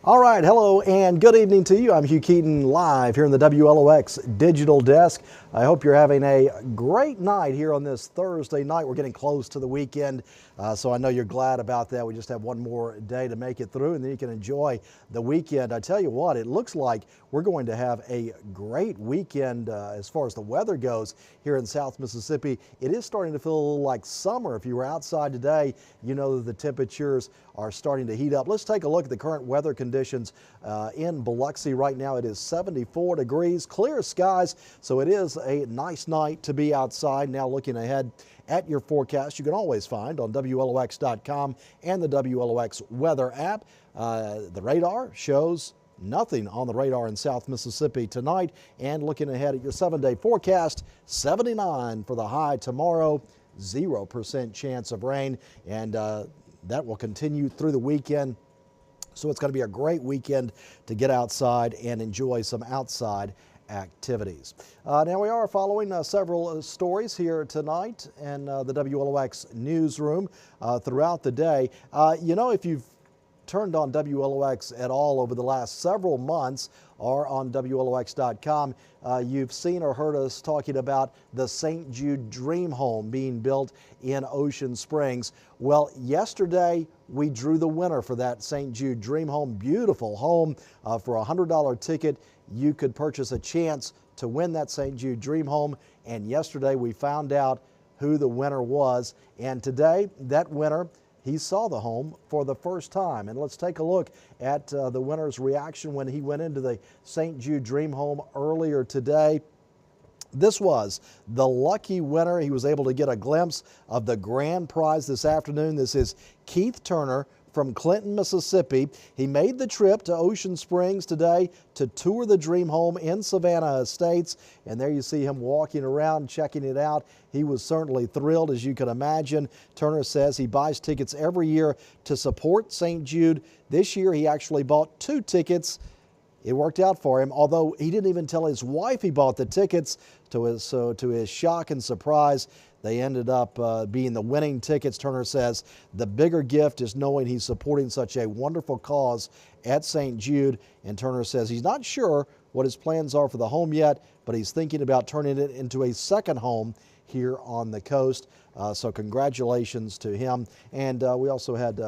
All right, hello and good evening to you. I'm Hugh Keeton live here in the WLOX digital desk. I hope you're having a great night here on this Thursday night. We're getting close to the weekend, so I know you're glad about that. We just have one more day to make it through, and then you can enjoy the weekend. I tell you what, it looks like we're going to have a great weekend as far as the weather goes here in South Mississippi. It is starting to feel a little like summer. If you were outside today, you know that the temperatures are starting to heat up. Let's take a look at the current weather conditions in Biloxi right now. It is 74 degrees, clear skies, so it is a nice night to be outside. Now looking ahead at your forecast, you can always find on WLOX.com and the WLOX weather app. The radar shows nothing on the radar in South Mississippi tonight. And looking ahead at your 7-day forecast, 79 for the high tomorrow, 0% chance of rain, and that will continue through the weekend. So it's going to be a great weekend to get outside and enjoy some outside activities. Now we are following several stories here tonight in the WLOX newsroom throughout the day. You know, if you've turned on WLOX at all over the last several months or on WLOX.com, you've seen or heard us talking about the St. Jude Dream Home being built in Ocean Springs. Well, yesterday we drew the winner for that St. Jude Dream Home. Beautiful home. For a $100 ticket, you could purchase a chance to win that St. Jude Dream Home. And yesterday we found out who the winner was. And today, that winner, he saw the home for the first time. And let's take a look at the winner's reaction when he went into the St. Jude Dream Home earlier today. This was the lucky winner. He was able to get a glimpse of the grand prize this afternoon. This is Keith Turner from Clinton, Mississippi. He made the trip to Ocean Springs today to tour the Dream Home in Savannah Estates. And there you see him walking around, checking it out. He was certainly thrilled, as you can imagine. Turner says he buys tickets every year to support St. Jude. This year he actually bought 2 tickets. It worked out for him, although he didn't even tell his wife he bought the tickets. To his shock and surprise, they ended up being the winning tickets. Turner says the bigger gift is knowing he's supporting such a wonderful cause at St. Jude. And Turner says he's not sure what his plans are for the home yet, but he's thinking about turning it into a second home here on the coast. So congratulations to him. And we also had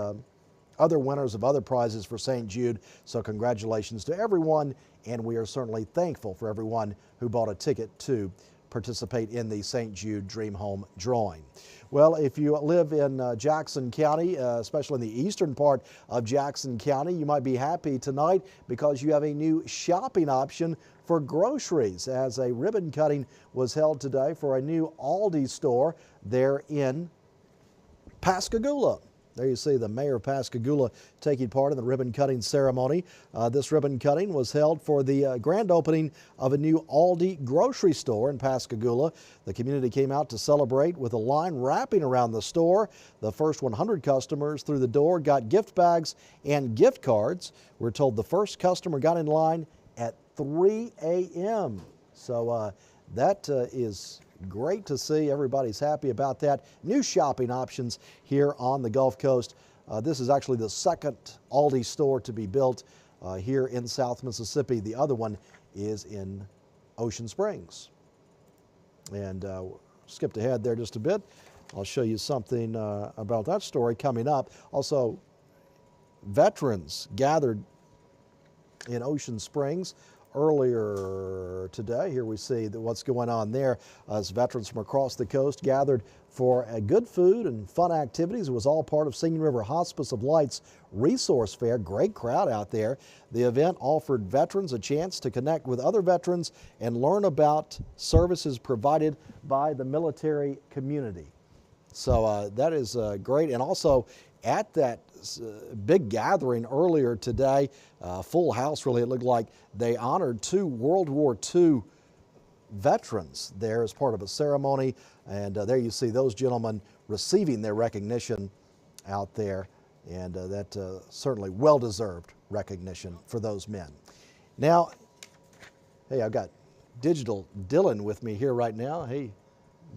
other winners of other prizes for St. Jude. So congratulations to everyone, and we are certainly thankful for everyone who bought a ticket to participate in the St. Jude Dream Home drawing. Well, if you live in Jackson County, especially in the eastern part of Jackson County, you might be happy tonight because you have a new shopping option for groceries, as a ribbon cutting was held today for a new Aldi store there in Pascagoula. There you see the mayor of Pascagoula taking part in the ribbon cutting ceremony. This ribbon cutting was held for the grand opening of a new Aldi grocery store in Pascagoula. The community came out to celebrate with a line wrapping around the store. The first 100 customers through the door got gift bags and gift cards. We're told the first customer got in line at 3 a.m. So that is great to see. Everybody's happy about that. New shopping options here on the Gulf Coast. This is actually the second Aldi store to be built here in South Mississippi. The other one is in Ocean Springs. And skipped ahead there just a bit. I'll show you something about that story coming up. Also, veterans gathered in Ocean Springs earlier today. Here we see what's going on there as veterans from across the coast gathered for a good food and fun activities. It was all part of Singing River Hospice of Light's resource fair. Great crowd out there. The event offered veterans a chance to connect with other veterans and learn about services provided by the military community. So that is great. And also at that big gathering earlier today, full house really, it looked like, they honored 2 World War II veterans there as part of a ceremony. And there you see those gentlemen receiving their recognition out there. And that certainly well-deserved recognition for those men. Now, hey, I've got Digital Dylan with me here right now. Hey,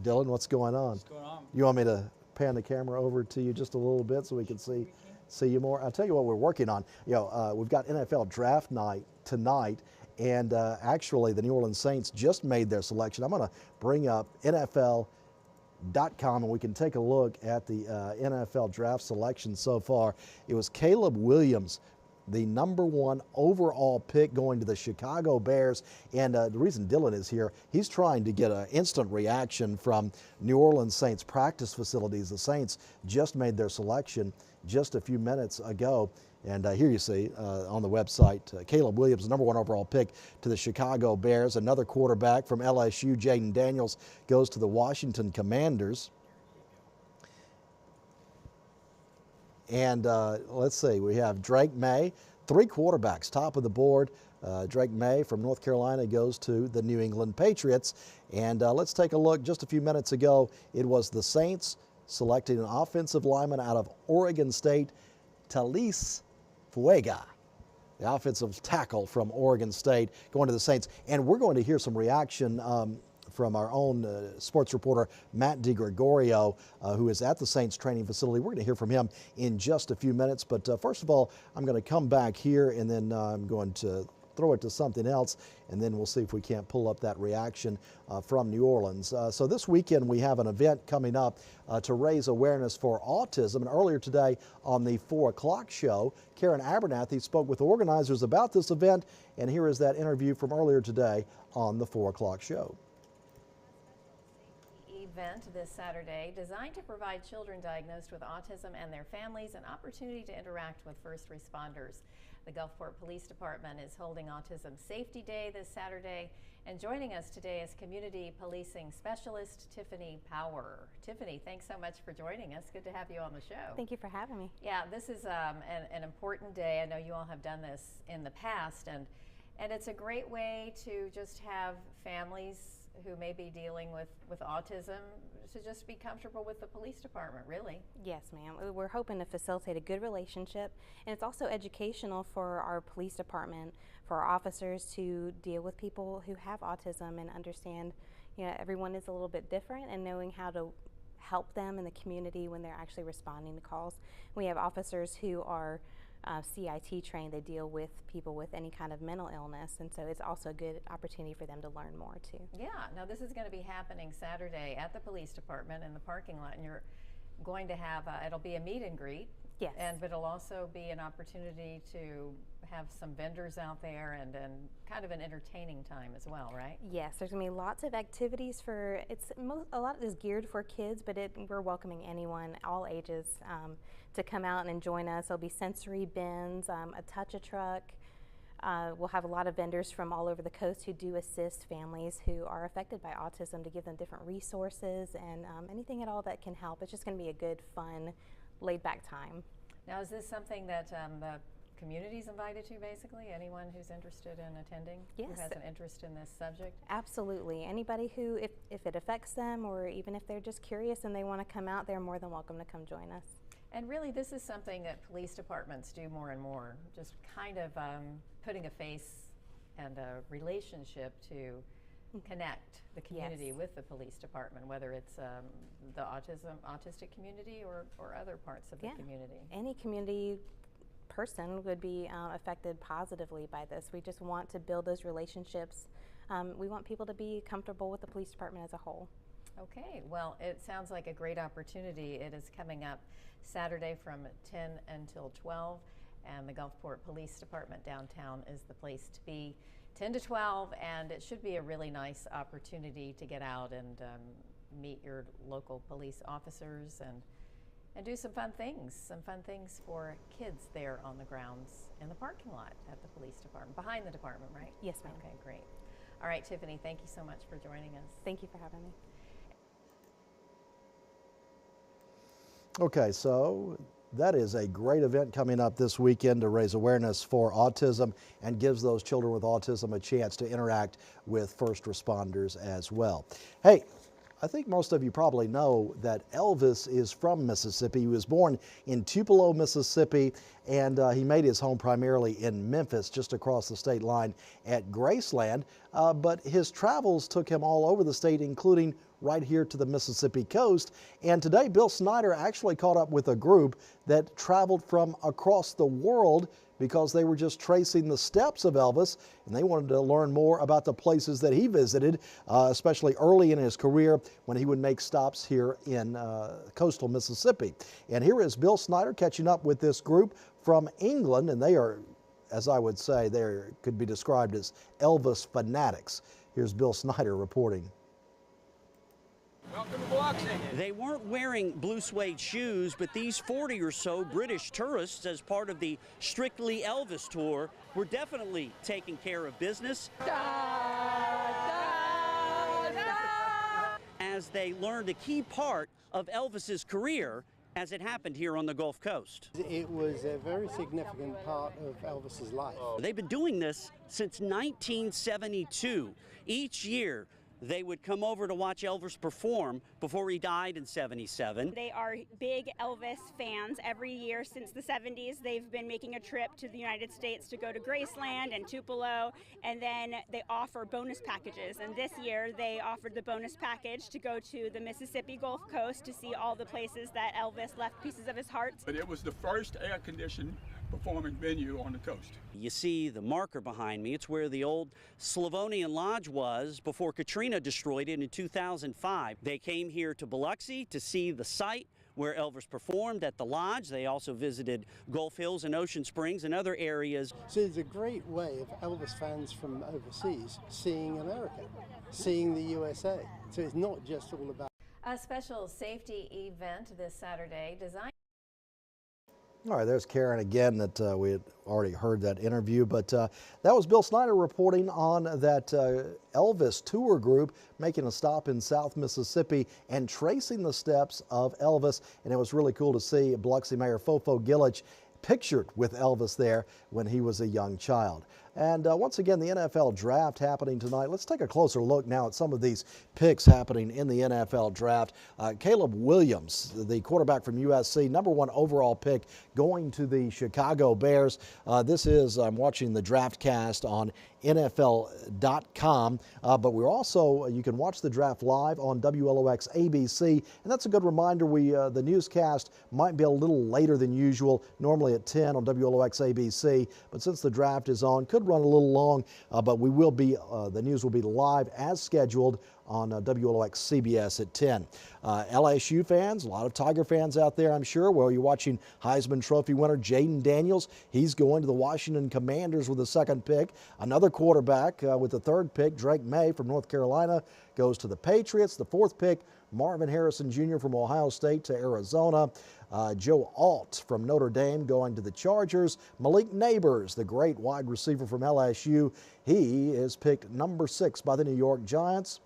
Dylan, what's going on? What's going on? You want me to pan the camera over to you just a little bit so we can see see you more. I'll tell you what we're working on. We've got NFL draft night tonight, and actually the New Orleans Saints just made their selection. I'm going to bring up NFL.com and we can take a look at the NFL draft selection so far. It was Caleb Williams, the #1 overall pick, going to the Chicago Bears. And the reason Dylan is here, he's trying to get an instant reaction from New Orleans Saints practice facilities. The Saints just made their selection just a few minutes ago. And here you see on the website, Caleb Williams, #1 overall pick to the Chicago Bears. Another quarterback from LSU, Jaden Daniels, goes to the Washington Commanders. And let's see, we have Drake May, 3 quarterbacks, top of the board. Drake May from North Carolina goes to the New England Patriots. And let's take a look. Just a few minutes ago, it was the Saints selecting an offensive lineman out of Oregon State, Talise Fuega, the offensive tackle from Oregon State, going to the Saints. And we're going to hear some reaction from our own sports reporter, Matt DiGregorio, who is at the Saints training facility. We're going to hear from him in just a few minutes. But first of all, I'm going to come back here, and then I'm going to throw it to something else, and then we'll see if we can't pull up that reaction from New Orleans. So this weekend we have an event coming up to raise awareness for autism. And earlier today on the 4 o'clock show, Karen Abernathy spoke with organizers about this event, and here is that interview from earlier today on the 4 o'clock show. Event this Saturday designed to provide children diagnosed with autism and their families an opportunity to interact with first responders. The Gulfport Police Department is holding Autism Safety Day this Saturday, and joining us today is Community Policing Specialist Tiffany Power. Tiffany, thanks so much for joining us. Good to have you on the show. Thank you for having me. Yeah, this is an important day. I know you all have done this in the past, and it's a great way to just have families who may be dealing with autism to just be comfortable with the police department, really. Yes, ma'am. We're hoping to facilitate a good relationship, and it's also educational for our police department, for our officers to deal with people who have autism and understand, everyone is a little bit different, and knowing how to help them in the community when they're actually responding to calls. We have officers who are CIT trained. They deal with people with any kind of mental illness, and so it's also a good opportunity for them to learn more too. Yeah, now this is going to be happening Saturday at the police department in the parking lot, and you're going to have, it'll be a meet and greet. Yes. But it'll also be an opportunity to have some vendors out there and kind of an entertaining time as well, right? Yes, there's going to be lots of activities for, a lot is geared for kids, but we're welcoming anyone, all ages, to come out and join us. There'll be sensory bins, a touch-a-truck. We'll have a lot of vendors from all over the coast who do assist families who are affected by autism to give them different resources and anything at all that can help. It's just going to be a good, fun, laid-back time. Now, is this something that the community's invited to, basically? Anyone who's interested in attending? Yes. Who has an interest in this subject? Absolutely. Anybody who, if it affects them, or even if they're just curious and they want to come out, they're more than welcome to come join us. And really, this is something that police departments do more and more, just kind of putting a face and a relationship to connect the community Yes. with the police department, whether it's the autistic community or other parts of the community. Any community person would be affected positively by this. We just want to build those relationships. We want people to be comfortable with the police department as a whole. Okay, well, it sounds like a great opportunity. It is coming up Saturday from 10 until 12, and the Gulfport Police Department downtown is the place to be, 10 to 12, and it should be a really nice opportunity to get out and meet your local police officers and do some fun things for kids there on the grounds in the parking lot at the police department, behind the department, right? Yes, ma'am. Okay, great. All right, Tiffany, thank you so much for joining us. Thank you for having me. Okay, so that is a great event coming up this weekend to raise awareness for autism and gives those children with autism a chance to interact with first responders as well. Hey, I think most of you probably know that Elvis is from Mississippi. He was born in Tupelo, Mississippi, and he made his home primarily in Memphis, just across the state line at Graceland. but his travels took him all over the state, including right here to the Mississippi coast. And today, Bill Snyder actually caught up with a group that traveled from across the world because they were just tracing the steps of Elvis, and they wanted to learn more about the places that he visited, especially early in his career when he would make stops here in coastal Mississippi. And here is Bill Snyder catching up with this group from England, and they are, as I would say, they could be described as Elvis fanatics. Here's Bill Snyder reporting. Welcome to WLOX. They weren't wearing blue suede shoes, but these 40 or so British tourists, as part of the Strictly Elvis tour, were definitely taking care of business as they learned a key part of Elvis's career as it happened here on the Gulf Coast. It was a very significant part of Elvis's life. They've been doing this since 1972. Each year, they would come over to watch Elvis perform before he died in '77. They are big Elvis fans. Every year since the 70s, they've been making a trip to the United States to go to Graceland and Tupelo, and then they offer bonus packages. And this year, they offered the bonus package to go to the Mississippi Gulf Coast to see all the places that Elvis left pieces of his heart. But it was the first air-conditioned performing venue on the coast. You see the marker behind me. It's where the old Slavonian Lodge was before Katrina destroyed it in 2005. They came here to Biloxi to see the site where Elvis performed at the lodge. They also visited Gulf Hills and Ocean Springs and other areas. So it's a great way of Elvis fans from overseas seeing America, seeing the USA. So it's not just all about A special safety event this Saturday designed. All right, there's Karen again that we had already heard that interview, but that was Bill Snyder reporting on that Elvis tour group making a stop in South Mississippi and tracing the steps of Elvis, and it was really cool to see Biloxi Mayor Fofo Gillich pictured with Elvis there when he was a young child. And once again, the NFL draft happening tonight. Let's take a closer look now at some of these picks happening in the NFL draft. Caleb Williams, the quarterback from USC, #1 overall pick, going to the Chicago Bears. I'm watching the draft cast on NFL.com, but we're also, you can watch the draft live on WLOX ABC, and that's a good reminder. The newscast might be a little later than usual, normally at 10 on WLOX ABC, but since the draft is on, could run a little long, but we will be, the news will be live as scheduled on WLOX CBS at 10. LSU fans, a lot of Tiger fans out there, I'm sure. Well, you're watching Heisman Trophy winner Jaden Daniels. He's going to the Washington Commanders with the 2nd pick. Another quarterback with the 3rd pick, Drake May from North Carolina, goes to the Patriots. The 4th pick, Marvin Harrison Jr. from Ohio State to Arizona. Joe Alt from Notre Dame going to the Chargers. Malik Neighbors, the great wide receiver from LSU, he is picked #6 by the New York Giants.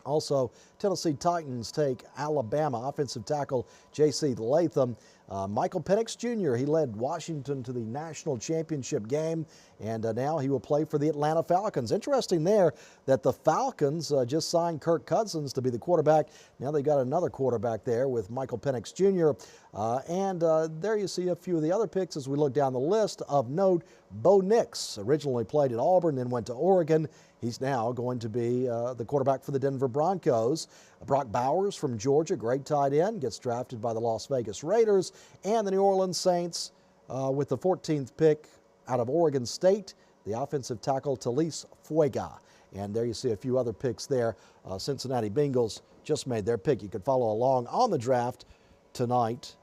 Also, Tennessee Titans take Alabama offensive tackle J.C. Latham. Michael Penix Jr., he led Washington to the national championship game, and now he will play for the Atlanta Falcons. Interesting there that the Falcons just signed Kirk Cousins to be the quarterback. Now they got another quarterback there with Michael Penix Jr. There you see a few of the other picks as we look down the list. Of note, Bo Nix originally played at Auburn, then went to Oregon. He's now going to be the quarterback for the Denver Broncos. Brock Bowers from Georgia, great tight end, gets drafted by the Las Vegas Raiders. And the New Orleans Saints with the 14th pick out of Oregon State, the offensive tackle Talise Fuega. And there you see a few other picks there. Cincinnati Bengals just made their pick. You can follow along on the draft tonight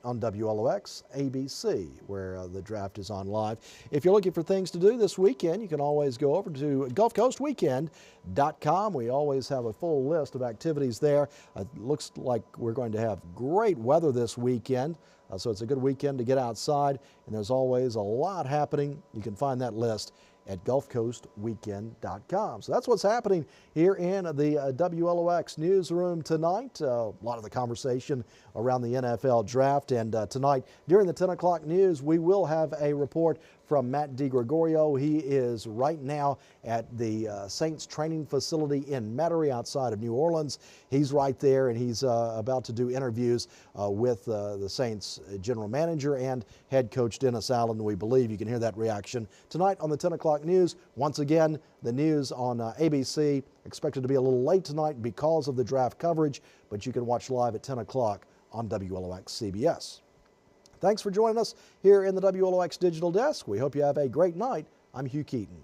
on WLOX ABC, where the draft is on live. If you're looking for things to do this weekend, you can always go over to GulfCoastWeekend.com. We always have a full list of activities there. It looks like we're going to have great weather this weekend, so it's a good weekend to get outside, and there's always a lot happening. You can find that list at GulfCoastWeekend.com. So that's what's happening here in the WLOX newsroom tonight. A lot of the conversation around the NFL draft, and tonight during the 10 o'clock news we will have a report from Matt DiGregorio. He is right now at the Saints training facility in Metairie outside of New Orleans. He's right there, and he's about to do interviews with the Saints general manager and head coach Dennis Allen. We believe you can hear that reaction tonight on the 10 o'clock news. Once again, the news on ABC expected to be a little late tonight because of the draft coverage, but you can watch live at 10 o'clock on WLOX CBS. Thanks for joining us here in the WLOX Digital Desk. We hope you have a great night. I'm Hugh Keeton.